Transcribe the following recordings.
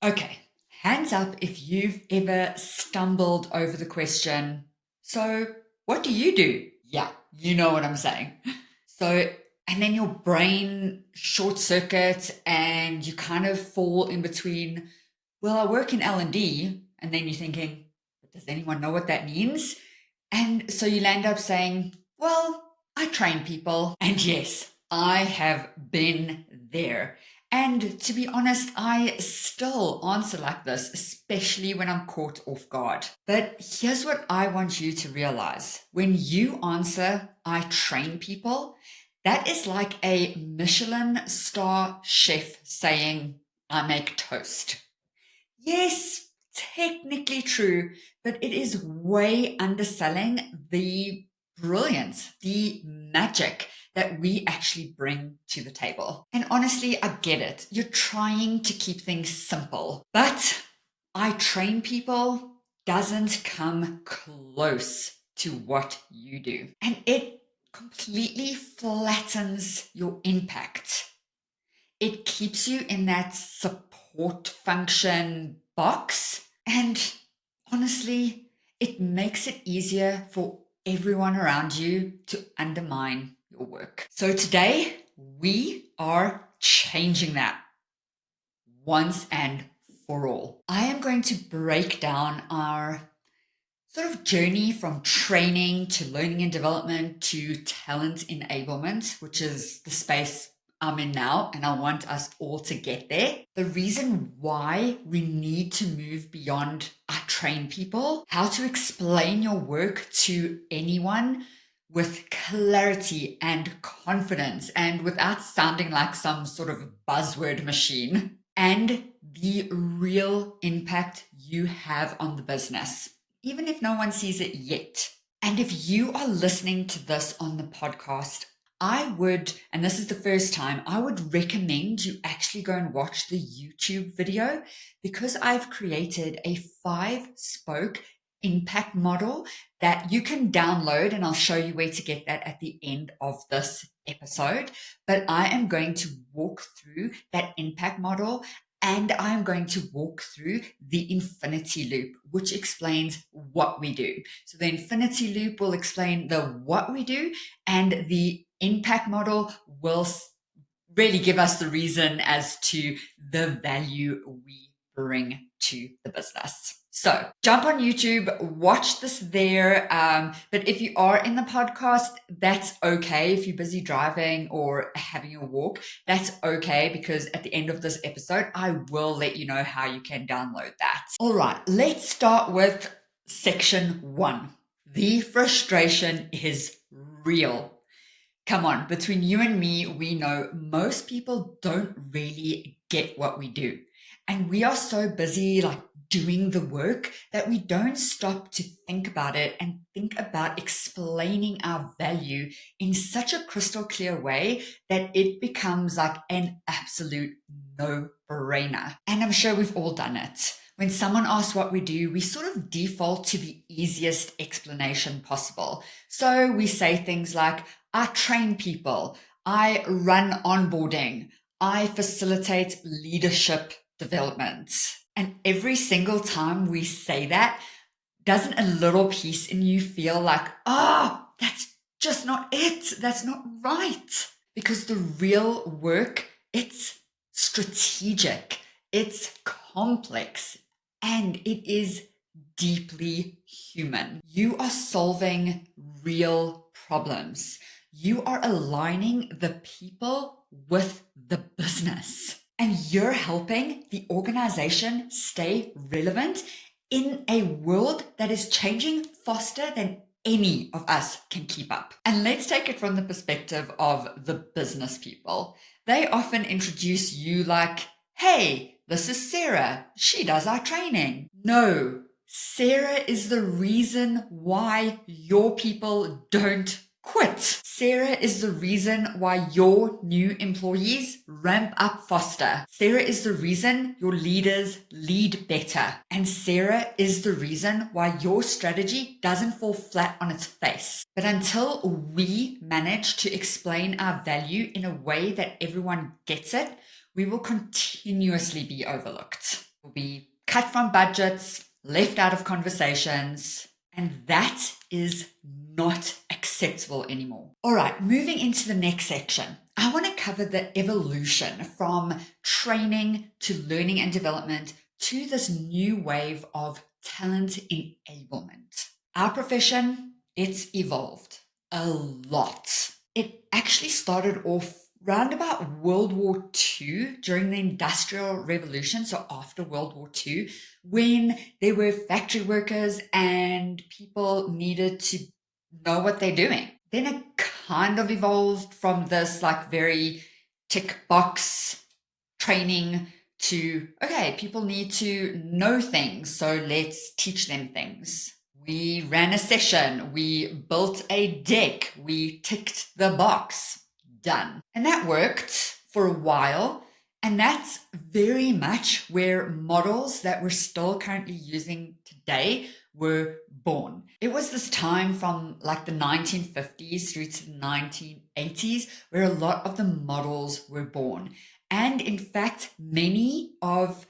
Okay, hands up if you've ever stumbled over the question, so what do you do? Yeah, you know what I'm saying. So, and then your brain short circuits and you kind of fall in between, well, I work in L&D, and then you're thinking, but does anyone know what that means? And so you'll end up saying, well, I train people. And yes, I have been there. And to be honest, I still answer like this, especially when I'm caught off guard. But here's what I want you to realize. When you answer, I train people, that is like a Michelin star chef saying, I make toast. Yes, technically true, but it is way underselling the brilliance, the magic that we actually bring to the table. And honestly, I get it. You're trying to keep things simple, but I train people doesn't come close to what you do. And it completely flattens your impact. It keeps you in that support function box. And honestly, it makes it easier for everyone around you to undermine your work. So today, we are changing that once and for all. I am going to break down our sort of journey from training to learning and development to talent enablement, which is the space I'm in now, and I want us all to get there. The reason why we need to move beyond I train people, how to explain your work to anyone with clarity and confidence and without sounding like some sort of buzzword machine, and the real impact you have on the business, even if no one sees it yet. And if you are listening to this on the podcast, I would, and this is the first time, I would recommend you actually go and watch the YouTube video, because I've created a 5-spoke impact model that you can download, and I'll show you where to get that at the end of this episode. But I am going to walk through that impact model, and I'm going to walk through the infinity loop, which explains what we do. So the infinity loop will explain the what we do, and the impact model will really give us the reason as to the value we bring to the business. So jump on YouTube, watch this there. But if you are in the podcast, that's okay. If you're busy driving or having a walk, that's okay, because at the end of this episode, I will let you know how you can download that. All right, let's start with section 1. The frustration is real. Come on, between you and me, we know most people don't really get what we do. And we are so busy doing the work that we don't stop to think about it and think about explaining our value in such a crystal clear way that it becomes like an absolute no-brainer. And I'm sure we've all done it. When someone asks what we do, we sort of default to the easiest explanation possible. So we say things like, I train people, I run onboarding, I facilitate leadership development. And every single time we say that, doesn't a little piece in you feel like, that's just not it. That's not right. Because the real work, it's strategic, it's complex, and it is deeply human. You are solving real problems. You are aligning the people with the business, and you're helping the organization stay relevant in a world that is changing faster than any of us can keep up. And let's take it from the perspective of the business people. They often introduce you like, hey, this is Sarah. She does our training. No, Sarah is the reason why your people don't quit. Sarah is the reason why your new employees ramp up faster. Sarah is the reason your leaders lead better. And Sarah is the reason why your strategy doesn't fall flat on its face. But until we manage to explain our value in a way that everyone gets it, we will continuously be overlooked. We'll be cut from budgets, left out of conversations, and that is not acceptable anymore. All right, moving into the next section. I want to cover the evolution from training to learning and development to this new wave of talent enablement. Our profession, it's evolved a lot. It actually started off round about World War II, during the Industrial Revolution, so after World War II, when there were factory workers and people needed to know what they're doing. Then it kind of evolved from this like very tick box training to, okay, people need to know things, so let's teach them things. We ran a session, we built a deck, we ticked the box, done. And that worked for a while. And that's very much where models that we're still currently using today were born. It was this time from like the 1950s through to the 1980s where a lot of the models were born. And in fact, many of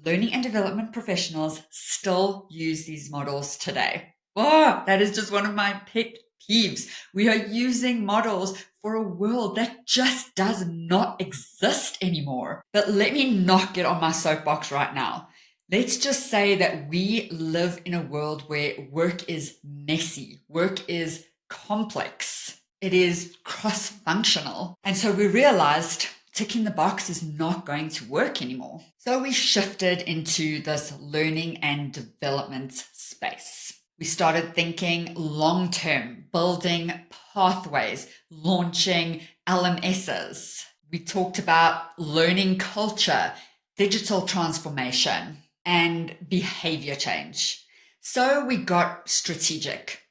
learning and development professionals still use these models today. Oh, that is just one of my pet peeves. We are using models for a world that just does not exist anymore. But let me not get on my soapbox right now. Let's just say that we live in a world where work is messy, work is complex, it is cross-functional. And so we realized ticking the box is not going to work anymore. So we shifted into this learning and development space. We started thinking long-term, building pathways, launching LMSs. We talked about learning culture, digital transformation, and behavior change. So we got strategic.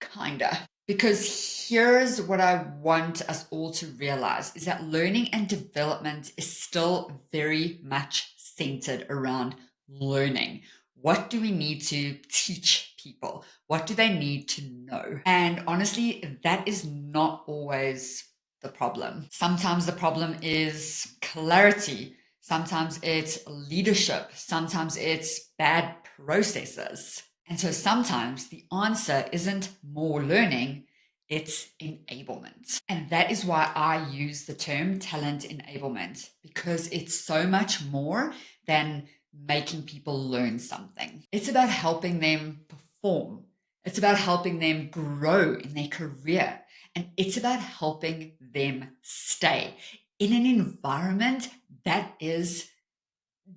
Kinda. Because here's what I want us all to realize is that learning and development is still very much centered around learning. What do we need to teach people? What do they need to know? And honestly, that is not always the problem. Sometimes the problem is clarity. Sometimes it's leadership. Sometimes it's bad processes. And so sometimes the answer isn't more learning, it's enablement. And that is why I use the term talent enablement, because it's so much more than making people learn something. It's about helping them perform. It's about helping them grow in their career. And it's about helping them stay in an environment that is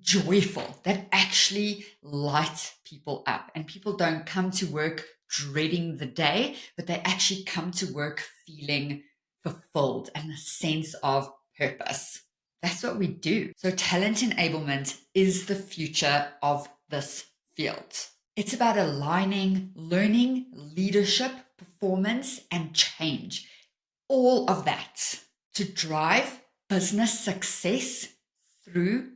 joyful, that actually lights people up. And people don't come to work dreading the day, but they actually come to work feeling fulfilled and a sense of purpose. That's what we do. So talent enablement is the future of this field. It's about aligning learning, leadership, performance, and change. All of that to drive business success through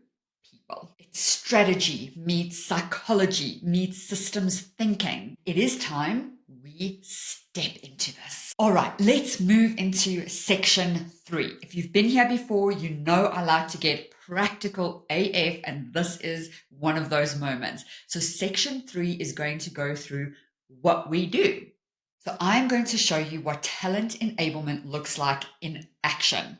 people. It's strategy meets psychology meets systems thinking. It is time we step into this. All right, let's move into section 3. If you've been here before, you know I like to get practical AF, and this is one of those moments. So section 3 is going to go through what we do. So I'm going to show you what talent enablement looks like in action.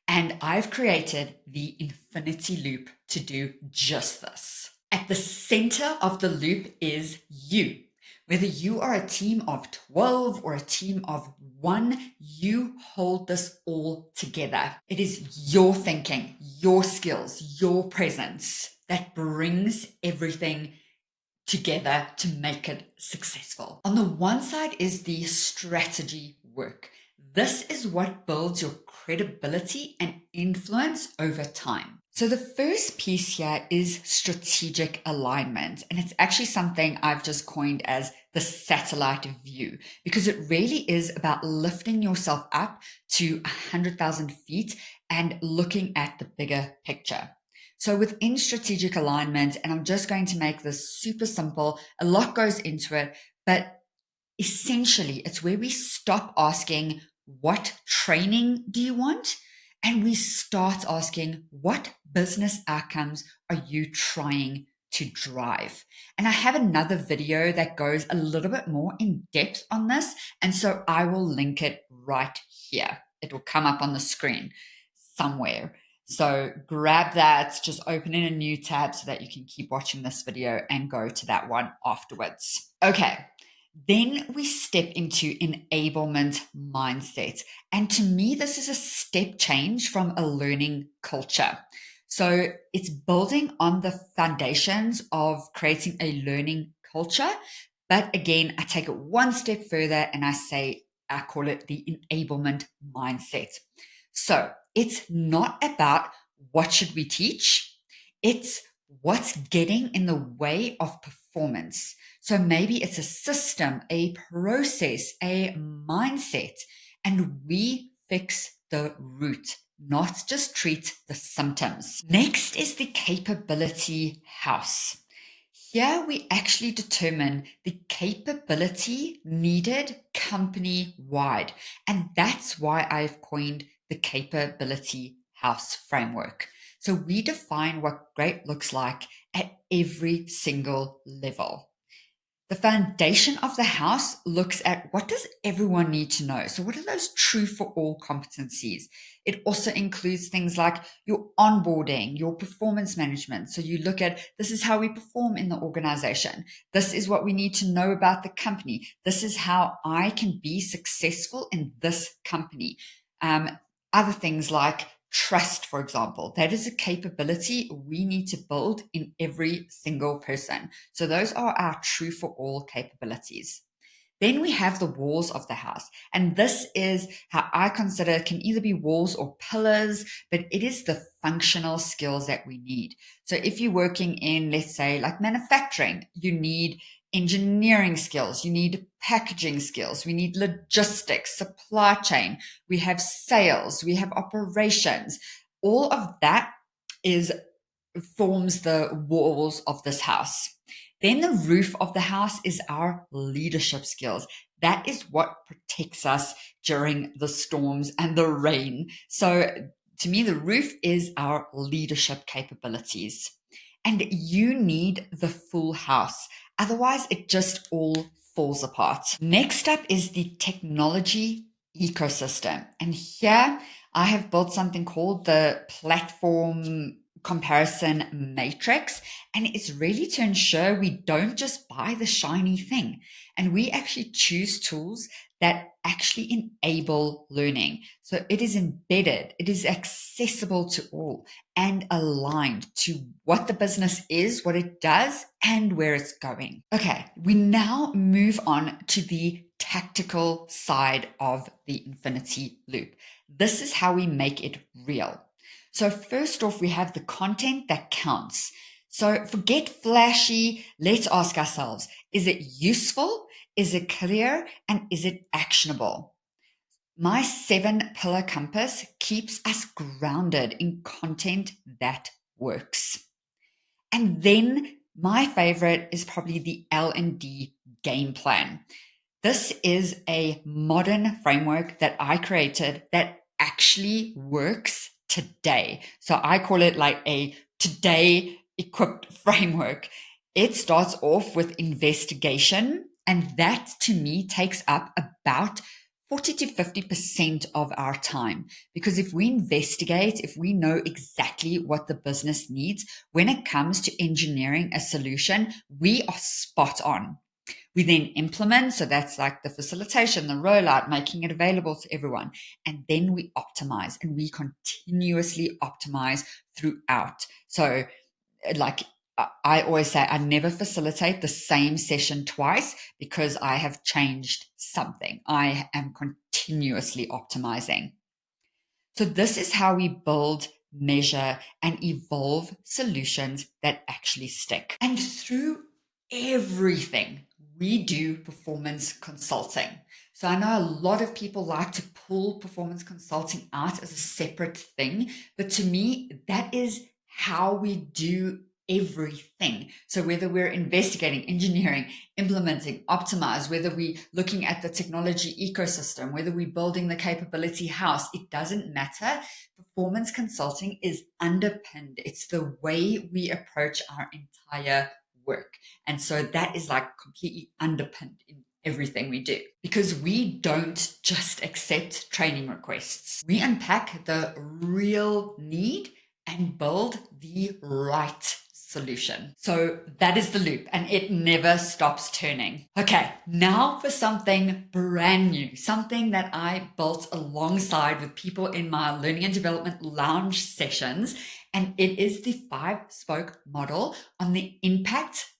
And I've created the infinity loop to do just this. At the center of the loop is you. Whether you are a team of 12 or a team of 1, you hold this all together. It is your thinking, your skills, your presence that brings everything together to make it successful. On the one side is the strategy work. This is what builds your credibility and influence over time. So the first piece here is strategic alignment. And it's actually something I've just coined as the satellite view, because it really is about lifting yourself up to 100,000 feet and looking at the bigger picture. So within strategic alignment, and I'm just going to make this super simple, a lot goes into it, but essentially it's where we stop asking, what training do you want? And we start asking, what business outcomes are you trying to drive. And I have another video that goes a little bit more in depth on this. And so I will link it right here. It will come up on the screen somewhere. So grab that, just open in a new tab so that you can keep watching this video and go to that one afterwards. Okay. Then we step into enablement mindset. And to me, this is a step change from a learning culture. So it's building on the foundations of creating a learning culture. But again, I take it one step further and I call it the enablement mindset. So it's not about what should we teach. It's what's getting in the way of performance. So maybe it's a system, a process, a mindset, and we fix the root, not just treat the symptoms. Next is the capability house. Here we actually determine the capability needed company-wide, and that's why I've coined the capability house framework. So we define what great looks like at every single level. The foundation of the house looks at what does everyone need to know? So what are those true for all competencies? It also includes things like your onboarding, your performance management. So you look at this is how we perform in the organization. This is what we need to know about the company. This is how I can be successful in this company. Other things like trust, for example, that is a capability we need to build in every single person. So those are our true for all capabilities. Then we have the walls of the house. And this is how I consider it can either be walls or pillars, but it is the functional skills that we need. So if you're working in, let's say, like manufacturing, you need engineering skills, you need packaging skills, we need logistics, supply chain, we have sales, we have operations. All of that forms the walls of this house. Then the roof of the house is our leadership skills. That is what protects us during the storms and the rain. So to me, the roof is our leadership capabilities. And you need the full house. Otherwise, it just all falls apart. Next up is the technology ecosystem. And here I have built something called the platform comparison matrix. And it's really to ensure we don't just buy the shiny thing. And we actually choose tools that actually enable learning. So it is embedded, it is accessible to all and aligned to what the business is, what it does, and where it's going. Okay, we now move on to the tactical side of the infinity loop. This is how we make it real. So first off, we have the content that counts. So forget flashy. Let's ask ourselves, is it useful? Is it clear? And is it actionable? My 7-pillar compass keeps us grounded in content that works. And then my favorite is probably the L&D game plan. This is a modern framework that I created that actually works today. So I call it like a today equipped framework. It starts off with investigation, and that to me takes up about 40 to 50% of our time. Because if we investigate, if we know exactly what the business needs, when it comes to engineering a solution, we are spot on. We then implement, so that's like the facilitation, the rollout, making it available to everyone. And then we optimize, and we continuously optimize throughout. So like I always say, I never facilitate the same session twice because I have changed something. I am continuously optimizing. So this is how we build, measure, and evolve solutions that actually stick. And through everything, we do performance consulting. So I know a lot of people like to pull performance consulting out as a separate thing, but to me, that is how we do everything. So whether we're investigating, engineering, implementing, optimize, whether we're looking at the technology ecosystem, whether we're building the capability house, it doesn't matter. Performance consulting is underpinned. It's the way we approach our entire work. And so that is like completely underpinned in everything we do, because we don't just accept training requests. We unpack the real need and build the right solution. So that is the loop, and it never stops turning. Okay, now for something brand new, something that I built alongside with people in my learning and development lounge sessions, and it is the 5-spoke model on the impact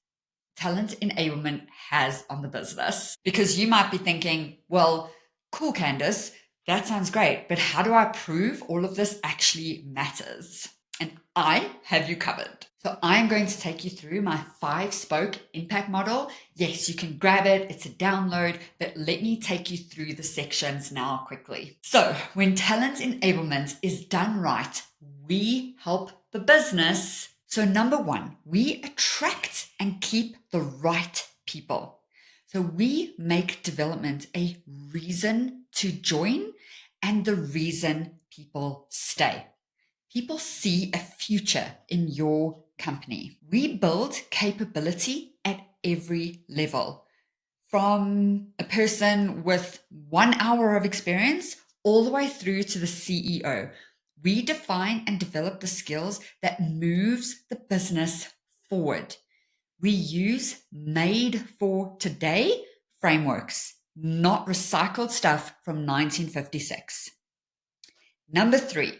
talent enablement has on the business. Because you might be thinking, well, cool, Candace, that sounds great, but how do I prove all of this actually matters? And I have you covered. So I'm going to take you through my 5-spoke impact model. Yes, you can grab it. It's a download, but let me take you through the sections now quickly. So when talent enablement is done right, we help the business. So number 1, we attract and keep the right people. So we make development a reason to join and the reason people stay. People see a future in your company. We build capability at every level, from a person with 1 hour of experience all the way through to the CEO. We define and develop the skills that moves the business forward. We use made for today frameworks, not recycled stuff from 1956. Number 3,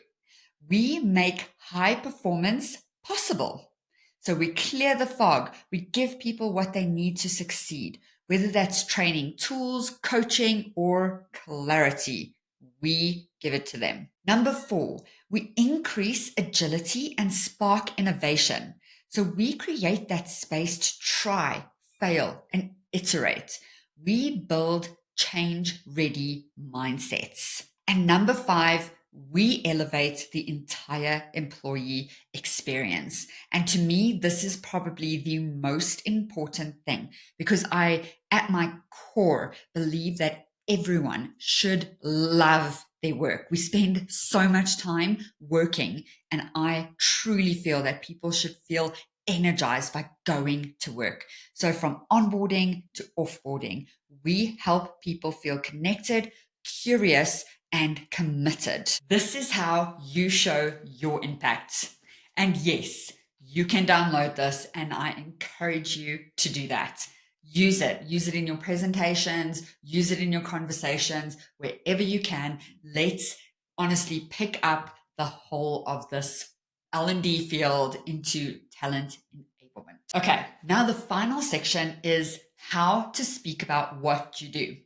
we make high performance possible. So we clear the fog. We give people what they need to succeed, whether that's training tools, coaching, or clarity. We give it to them. Number 4, we increase agility and spark innovation. So we create that space to try, fail, and iterate. We build change-ready mindsets. And number 5, we elevate the entire employee experience. And to me, this is probably the most important thing, because I, at my core, believe that everyone should love their work. We spend so much time working, and I truly feel that people should feel energized by going to work. So from onboarding to offboarding, we help people feel connected, curious, and committed. This is how you show your impact. And yes, you can download this, and I encourage you to do that. Use it. Use it in your presentations, use it in your conversations, wherever you can. Let's honestly pick up the whole of this L&D field into talent enablement. Okay, now the final section is how to speak about what you do.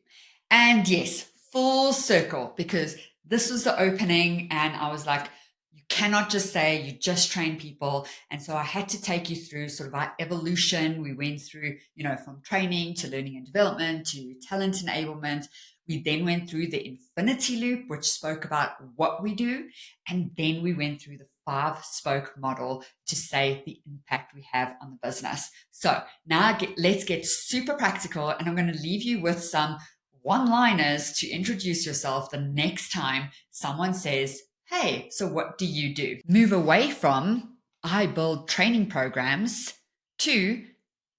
And yes, full circle, because this was the opening and I was like, you cannot just say you just train people. And so I had to take you through sort of our evolution. We went through, from training to learning and development to talent enablement. We then went through the infinity loop, which spoke about what we do. And then we went through the 5-spoke model to say the impact we have on the business. So now let's get super practical, and I'm going to leave you with some one-liners to introduce yourself the next time someone says, hey, so what do you do? Move away from, I build training programs, to,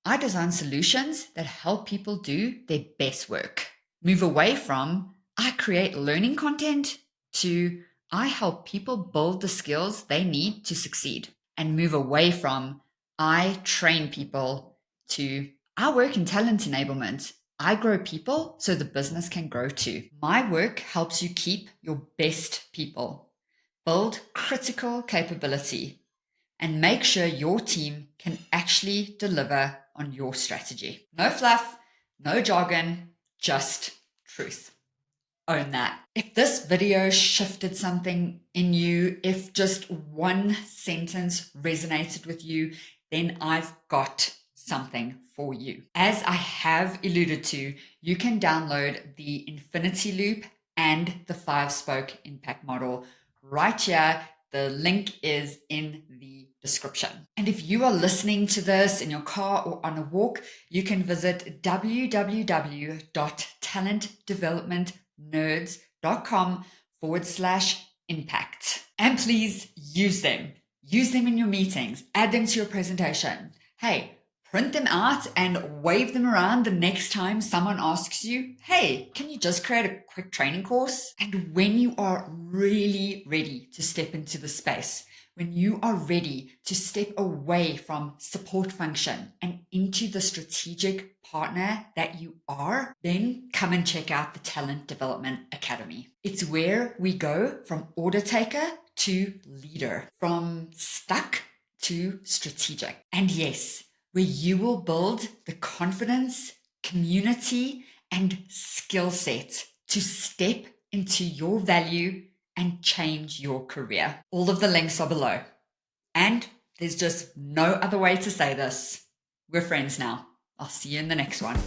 I design solutions that help people do their best work. Move away from, I create learning content, to, I help people build the skills they need to succeed. And move away from, I train people, to, I work in talent enablement. I grow people so the business can grow too. My work helps you keep your best people, build critical capability, and make sure your team can actually deliver on your strategy. No fluff, no jargon, just truth. Own that. If this video shifted something in you, if just one sentence resonated with you, then I've got something for you. As I have alluded to, you can download the infinity loop and the 5-spoke impact model right here The link is in the description. And if you are listening to this in your car or on a walk, you can visit www.talentdevelopmentnerds.com/impact. And please use them. Use them in your meetings. Add them to your presentation. Hey, print them out and wave them around the next time someone asks you, hey, can you just create a quick training course? And when you are really ready to step into the space, when you are ready to step away from support function and into the strategic partner that you are, then come and check out the Talent Development Academy. It's where we go from order taker to leader, from stuck to strategic. And yes, where you will build the confidence, community, and skill set to step into your value and change your career. All of the links are below. And there's just no other way to say this. We're friends now. I'll see you in the next one.